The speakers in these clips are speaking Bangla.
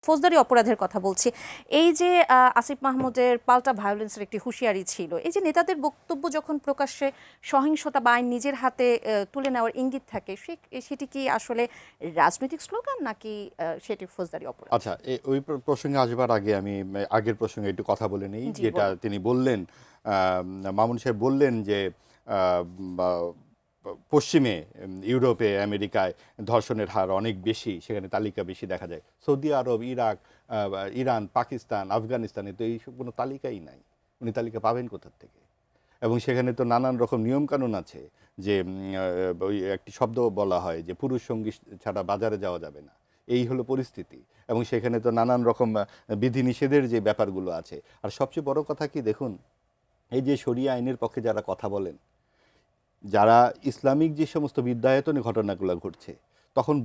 ফৌজদারি অপরাধের কথা বলছি। এই যে আসিফ মাহমুদের পাল্টা ভায়োলেন্সের একটি হুঁশিয়ারি ছিল, এই যে নেতাদের বক্তব্য যখন প্রকাশ্যে সহিংসতা বা আইন নিজের হাতে তুলে নেওয়ার ইঙ্গিত থাকে, সেটি কি আসলে রাজনৈতিক স্লোগান নাকি সেটি ফৌজদারি অপরাধ? আচ্ছা, ওই প্রসঙ্গে আসবার আগে আমি আগের প্রসঙ্গে একটু কথা বলে নিই। জি, যেটা বলুন। তিনি বললেন, মামুন সাহেব বললেন যে বা পশ্চিমে ইউরোপে, আমেরিকায় ধর্ষণের হার অনেক বেশি, সেখানে তালিকা বেশি দেখা যায়। সৌদি আরব, ইরাক, ইরান, পাকিস্তান, আফগানিস্তানে তো এই কোনো তালিকাই নাই। উনি তালিকা পাবেন কোথা থেকে? এবং সেখানে তো নানান রকম নিয়মকানুন আছে যে ওই একটি শব্দ বলা হয় যে পুরুষ সঙ্গী ছাড়া বাজারে যাওয়া যাবে না। এই হলো পরিস্থিতি। এবং সেখানে তো নানান রকম বিধিনিষেধের যে ব্যাপারগুলো আছে। আর সবচেয়ে বড় কথা কি দেখুন, এই যে শরিয়া আইনের পক্ষে যারা কথা বলেন, যারা ইসলামিক যে সমস্ত বিদ্যায়তনে ঘটনাগুলো ঘটছে, তখন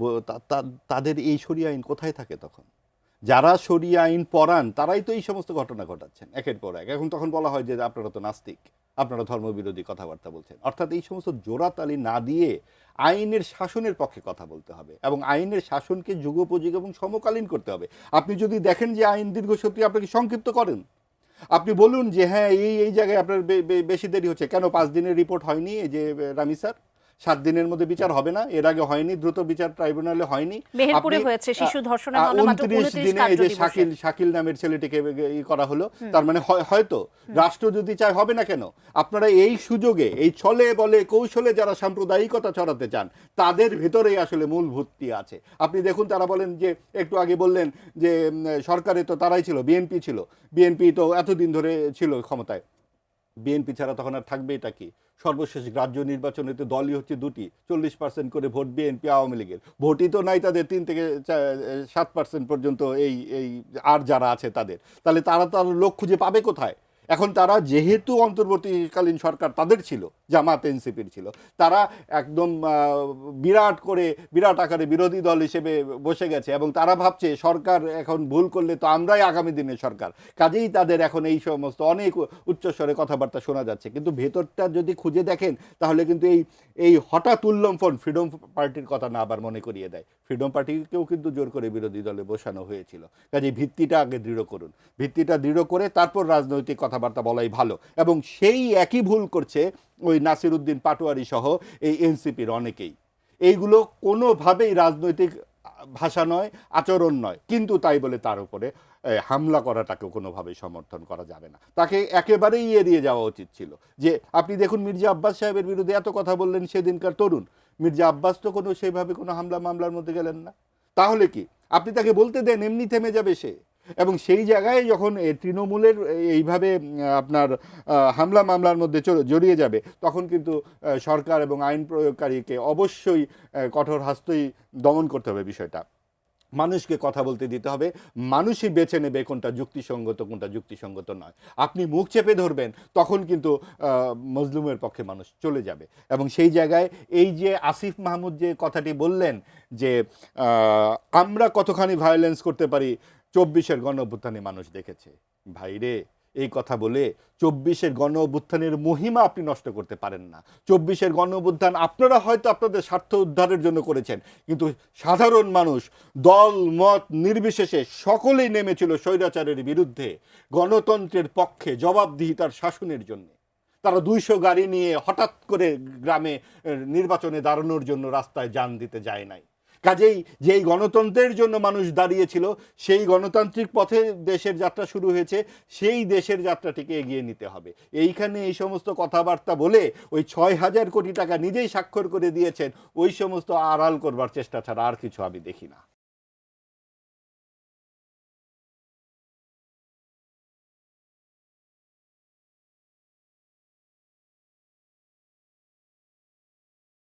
তাদের এই শরিয়া আইন কোথায় থাকে তখন? যারা শরিয়া আইন পড়ান তারাই তো এই সমস্ত ঘটনা ঘটাচ্ছেন একের পর এক। এখন তখন বলা হয় যে আপনারা তো নাস্তিক, আপনারা ধর্মবিরোধী কথাবার্তা বলছেন। অর্থাৎ এই সমস্ত জোড়াতালি না দিয়ে আইনের শাসনের পক্ষে কথা বলতে হবে এবং আইনের শাসনকে যুগোপযোগী এবং সমকালীন করতে হবে। আপনি যদি দেখেন যে আইন দীর্ঘসূত্রী, আপনাকে সংক্ষিপ্ত করেন। আপনি বলুন যে হ্যাঁ এই জায়গায় আপনার বেশি দেরি হচ্ছে কেন? 5 দিনের রিপোর্ট হয়নি এই যে রামি স্যার? 7 দিনের মধ্যে বিচার হবে না? এর আগে হয়নি? দ্রুত বিচার ট্রাইব্যুনালে হয়নি? মেহেরপুরে হয়েছে শিশু ধর্ষণের মামলা মাত্র 29 29 দিনে এই যে শাকিল নামের ছেলেটিকে করা হলো। তার মানে হয়তো রাষ্ট্র যদি চায় হবে না কেন? আপনারা এই সুযোগে, এই ছলে বলে কৌশলে যারা সাম্প্রদায়িকতা ছড়াতে চান, তাদের ভেতরেই আসলে মূল ভর্তি আছে। আপনি দেখুন, তারা বলেন যে, একটু আগে বললেন যে সরকারে তো তারাই ছিল, বিএনপি ছিল, বিএনপি তো এতদিন ধরে ছিল ক্ষমতায়। বিএনপি ছাড়া তখন আর থাকবে এটা কি? সর্বশেষ গ্রাহ্য নির্বাচনে তো দলই হচ্ছে দুটি, 40% করে ভোট বিএনপি, আওয়ামী লীগের। ভোটই তো নাই তাদের 3 থেকে 7% পর্যন্ত এই আর যারা আছে তাদের। তাহলে তারা তার লোক খুঁজে পাবে কোথায়? এখন তারা যেহেতু অন্তর্বর্তীকালীন সরকার তাদের ছিল, জামাত এনসিপির ছিল, তারা একদম বিরাট আকারে বিরোধী দল হিসেবে বসে গেছে এবং তারা ভাবছে সরকার এখন ভুল করলে তো আমরাই আগামী দিনের সরকার। কাজেই তাদের এখন এই সমস্ত অনেক উচ্চস্বরে কথাবার্তা শোনা যাচ্ছে। কিন্তু ভেতরটা যদি খুঁজে দেখেন তাহলে কিন্তু এই হঠাৎ উল্লম্ফন ফ্রিডম পার্টির কথা না আবার মনে করিয়ে দেয়। ফ্রিডম পার্টিকেও কিন্তু জোর করে বিরোধী দলে বসানো হয়েছিল। কাজেই ভিত্তিটা আগে দৃঢ় করুন, ভিত্তিটা দৃঢ় করে তারপর রাজনৈতিক কথাবার্তা বলাই ভালো। এবং সেই একই ভুল করছে ওই নাসির উদ্দিন পাটোয়ারি সহ এই এনসিপির অনেকেই। এইগুলো কোনোভাবেই রাজনৈতিক ভাষা নয়, আচরণ নয়, কিন্তু তাই বলে তার উপরে হামলা করাটাকেও কোনোভাবেই সমর্থন করা যাবে না। তাকে একেবারেই এড়িয়ে যাওয়া উচিত ছিল। যে আপনি দেখুন, মির্জা আব্বাস সাহেবের বিরুদ্ধে এত কথা বললেন সেদিনকার তরুণ। মির্জা আব্বাস তো সেইভাবে কোনো হামলা মামলার মধ্যে গেলেন না। তাহলে কি আপনি তাকে বলতে দেন, এমনি থেমে যাবে সে? এবং সেই জায়গায় যখন তৃণমূলের এইভাবে আপনার হামলা মামলার মধ্যে জড়িয়ে যাবে, তখন কিন্তু সরকার এবং আইন প্রয়োগকারীকে অবশ্যই কঠোর হস্তই দমন করতে হবে বিষয়টা। মানুষকে কথা বলতে দিতে হবে, মানুষই বেছে নেবে কোনটা যুক্তিসঙ্গত কোনটা যুক্তিসঙ্গত নয়। আপনি মুখ চেপে ধরবেন, তখন কিন্তু মজলুমের পক্ষে মানুষ চলে যাবে। এবং সেই জায়গায় এই যে আসিফ মাহমুদ যে কথাটি বললেন যে আমরা কতখানি ভায়োলেন্স করতে পারি, 24-এর গণ অভ্যুত্থানে মানুষ দেখেছে। ভাইরে, এই কথা বলে 24-এর গণ অভ্যুত্থানের মহিমা আপনি নষ্ট করতে পারেন না। 24-এর গণ অভ্যুত্থান আপনারা হয়তো আপনাদের স্বার্থ উদ্ধারের জন্য করেছেন, কিন্তু সাধারণ মানুষ দল মত নির্বিশেষে সকলেই নেমেছিল স্বৈরাচারের বিরুদ্ধে, গণতন্ত্রের পক্ষে, জবাবদিহিতার শাসনের জন্য। তারা 200 গাড়ি নিয়ে হঠাৎ করে গ্রামে নির্বাচনে দাঁড়ানোর জন্য রাস্তায় যান দিতে যায় নাই। কাজেই যেই গণতন্ত্রের জন্য মানুষ দাঁড়িয়েছিল, সেই গণতান্ত্রিক পথে দেশের যাত্রা শুরু হয়েছে, সেই দেশের যাত্রাটিকে এগিয়ে নিতে হবে। এইখানে এই সমস্ত কথাবার্তা বলে ওই 6,000 কোটি টাকা নিজেই স্বাক্ষর করে দিয়েছেন, ওই সমস্ত আড়াল করবার চেষ্টা ছাড়া আর কিছু আমি দেখি না।